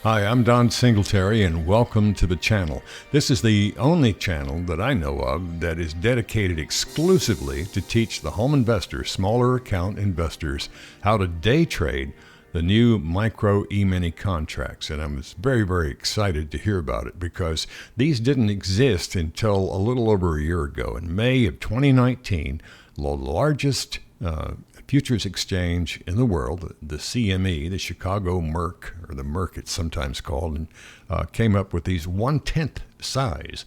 Hi, I'm Don Singletary, and welcome to the channel. This is the only channel that I know of that is dedicated exclusively to teach the home investors, smaller account investors, how to day trade the new Micro EMini contracts. And I'm very, very excited to hear about it because these didn't exist until a little over a year ago. In May of 2019, the largest futures exchange in the world, the CME, the Chicago Merc, or the Merc it's sometimes called, and came up with these 1/10 size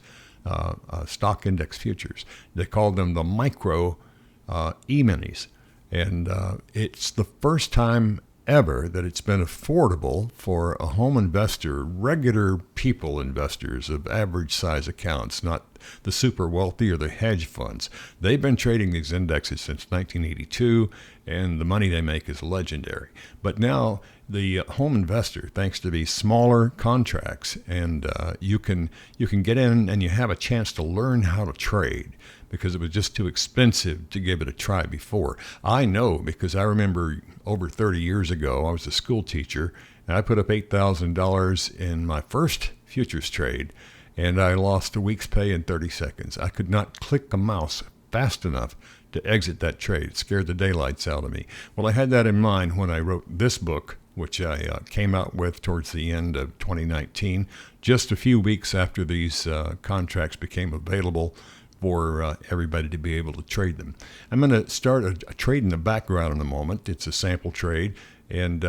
stock index futures. They called them the Micro EMinis. And it's the first time ever that it's been affordable for a home investor, regular people investors of average size accounts, not the super wealthy or the hedge funds. They've been trading these indexes since 1982, and the money they make is legendary. But now the home investor, thanks to these smaller contracts, and you can get in and you have a chance to learn how to trade, because it was just too expensive to give it a try before. I know because I remember over 30 years ago, I was a school teacher, and I put up $8,000 in my first futures trade, and I lost a week's pay in 30 seconds. I could not click a mouse fast enough to exit that trade. It scared the daylights out of me. Well, I had that in mind when I wrote this book, which I came out with towards the end of 2019, just a few weeks after these contracts became available for everybody to be able to trade them. I'm going to start a trade in the background in a moment. It's a sample trade, and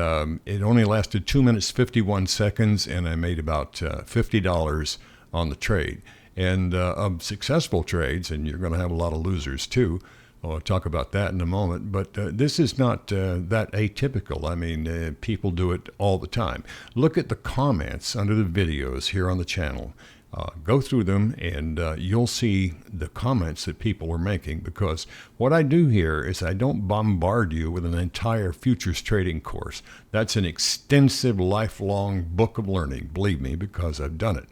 it only lasted 2 minutes, 51 seconds, and I made about $50 on the trade. And of successful trades, and you're going to have a lot of losers too, I'll talk about that in a moment, but this is not that atypical. I mean, people do it all the time. Look at the comments under the videos here on the channel. Go through them, and you'll see the comments that people are making, because what I do here is I don't bombard you with an entire futures trading course. That's an extensive, lifelong book of learning, believe me, because I've done it.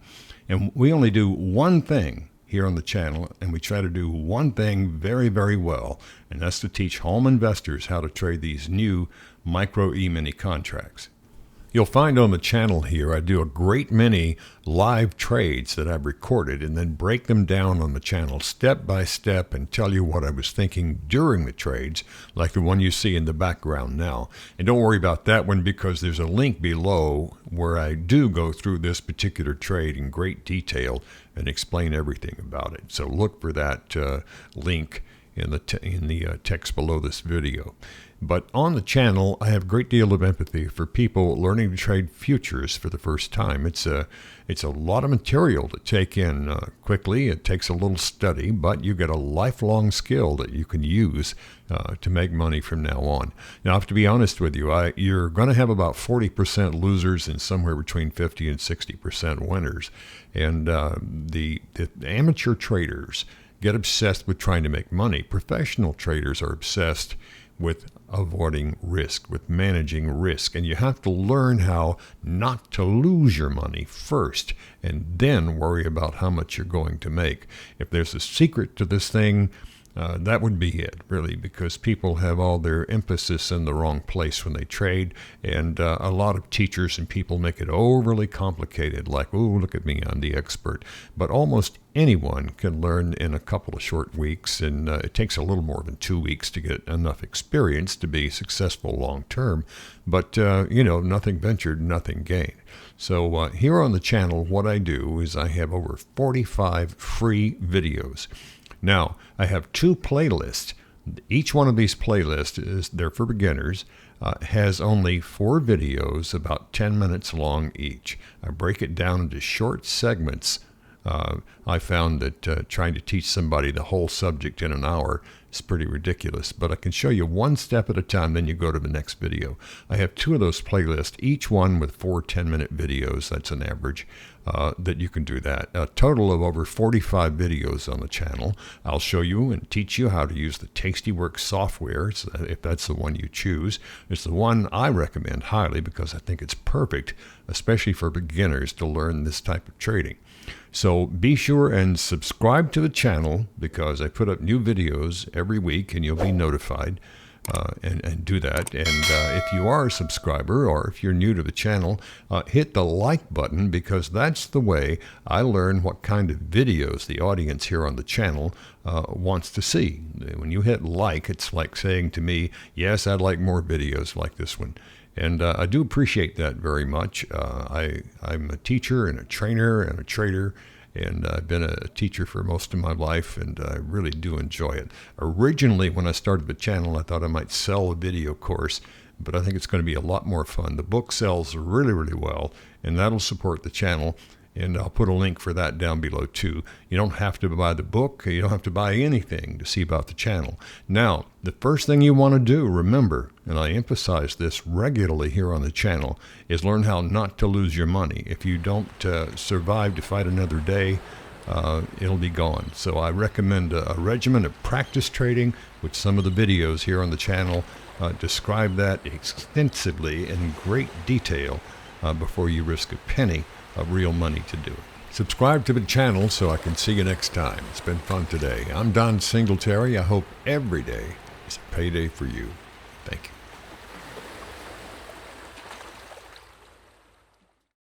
And we only do one thing here on the channel, and we try to do one thing very, very well, and that's to teach home investors how to trade these new Micro EMini contracts. You'll find on the channel here I do a great many live trades that I've recorded and then break them down on the channel step by step and tell you what I was thinking during the trades, like the one you see in the background now. And don't worry about that one, because there's a link below where I do go through this particular trade in great detail and explain everything about it. So look for that link in the text below this video. But on the channel, I have a great deal of empathy for people learning to trade futures for the first time. It's a lot of material to take in quickly. It takes a little study, but you get a lifelong skill that you can use to make money from now on. Now, I have to be honest with you, you're going to have about 40% losers and somewhere between 50 and 60% winners. And the amateur traders get obsessed with trying to make money. Professional traders are obsessed with avoiding risk, with managing risk. And you have to learn how not to lose your money first, and then worry about how much you're going to make. If there's a secret to this thing, that would be it, really, because people have all their emphasis in the wrong place when they trade, and a lot of teachers and people make it overly complicated, like, oh, look at me, I'm the expert. But almost anyone can learn in a couple of short weeks, and it takes a little more than 2 weeks to get enough experience to be successful long term. But, nothing ventured, nothing gained. So here on the channel, what I do is I have over 45 free videos. Now, I have 2 playlists. Each one of these playlists they're for beginners, has only 4 videos, about 10 minutes long each. I break it down into short segments. I found that trying to teach somebody the whole subject in an hour is pretty ridiculous, but I can show you one step at a time, then you go to the next video. I have 2 of those playlists, each one with 4 10-minute videos. That's an average that you can do that. A total of over 45 videos on the channel. I'll show you and teach you how to use the Tastyworks software, if that's the one you choose. It's the one I recommend highly because I think it's perfect, especially for beginners, to learn this type of trading. So be sure and subscribe to the channel, because I put up new videos every week and you'll be notified. and do that. And if you are a subscriber or if you're new to the channel, hit the like button, because that's the way I learn what kind of videos the audience here on the channel wants to see. When you hit like, it's like saying to me, yes, I'd like more videos like this one. And I do appreciate that very much. I'm a teacher and a trainer and a trader, and I've been a teacher for most of my life, and I really do enjoy it. Originally, when I started the channel, I thought I might sell a video course, but I think it's going to be a lot more fun. The book sells really, really well, and that'll support the channel. And I'll put a link for that down below too. You don't have to buy the book. You don't have to buy anything to see about the channel. Now, the first thing you want to do, remember, and I emphasize this regularly here on the channel, is learn how not to lose your money. If you don't survive to fight another day, it'll be gone. So I recommend a regimen of practice trading, which some of the videos here on the channel describe that extensively in great detail before you risk a penny of real money to do it. Subscribe to the channel so I can see you next time. It's been fun today. I'm Don Singletary. I hope every day is a payday for you.